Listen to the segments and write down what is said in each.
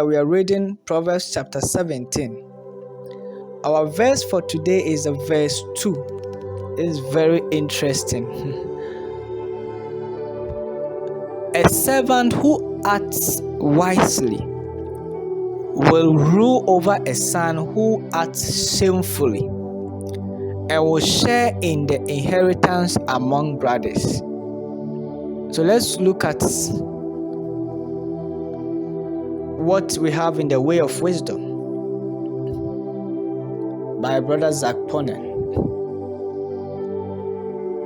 We are reading Proverbs chapter 17. Our verse for today is verse 2. It's very interesting. A servant who acts wisely will rule over a son who acts shamefully and will share in the inheritance among brothers. So let's look at what we have in the way of wisdom by Brother Zac Poonen.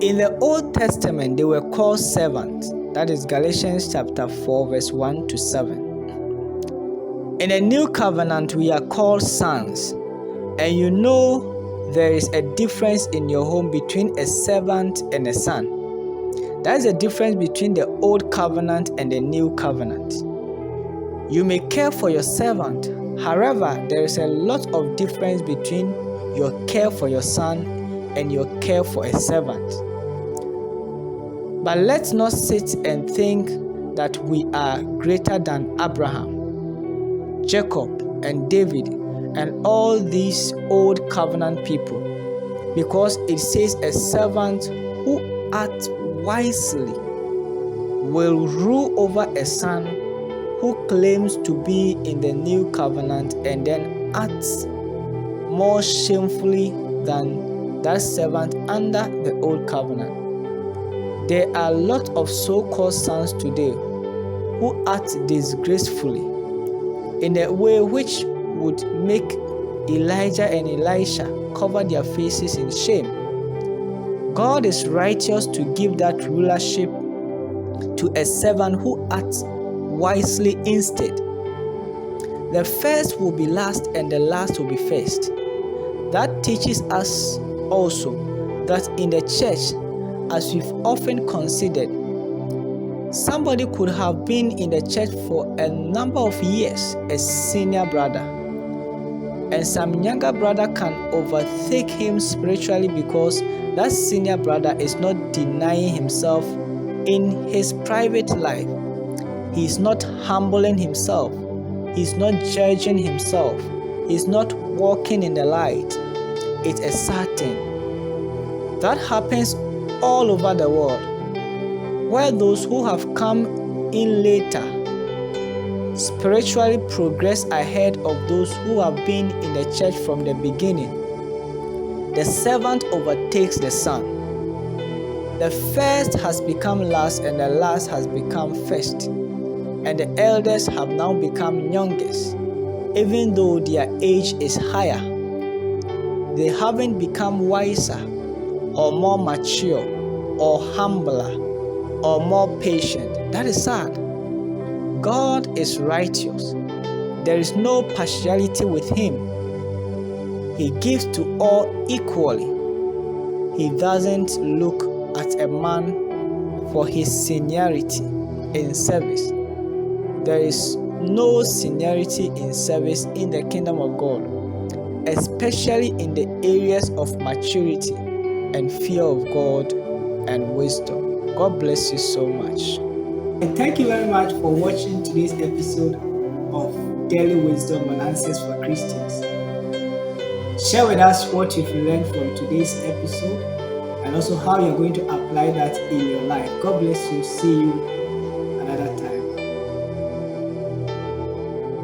In the Old Testament, they were called servants. That is Galatians chapter 4, verse 1 to 7. In the New Covenant, we are called sons. And you know there is a difference in your home between a servant and a son. That is the difference between the Old Covenant and the New Covenant. You may care for your servant. However, there is a lot of difference between your care for your son and your care for a servant. But let's not sit and think that we are greater than Abraham, Jacob, and David, and all these old covenant people, because it says a servant who acts wisely will rule over a son who claims to be in the new covenant and then acts more shamefully than that servant under the old covenant. There are a lot of so-called sons today who act disgracefully in a way which would make Elijah and Elisha cover their faces in shame. God is righteous to give that rulership to a servant who acts wisely instead. The first will be last and the last will be first. That teaches us also that in the church, as we've often considered, somebody could have been in the church for a number of years, a senior brother, and some younger brother can overtake him spiritually because that senior brother is not denying himself in his private life. He's not humbling himself. He's not judging himself. He's not walking in the light. It's a sad thing. That happens all over the world, where those who have come in later spiritually progress ahead of those who have been in the church from the beginning. The servant overtakes the son. The first has become last and the last has become first. And the elders have now become youngest, even though their age is higher. They haven't become wiser or more mature or humbler or more patient. That is sad. God is righteous. There is no partiality with him. He gives to all equally. He doesn't look at a man for his seniority in service. There is no seniority in service in the kingdom of God, especially in the areas of maturity and fear of God and wisdom. God bless you so much. And thank you very much for watching today's episode of Daily Wisdom and Answers for Christians. Share with us what you've learned from today's episode and also how you're going to apply that in your life. God bless you. See you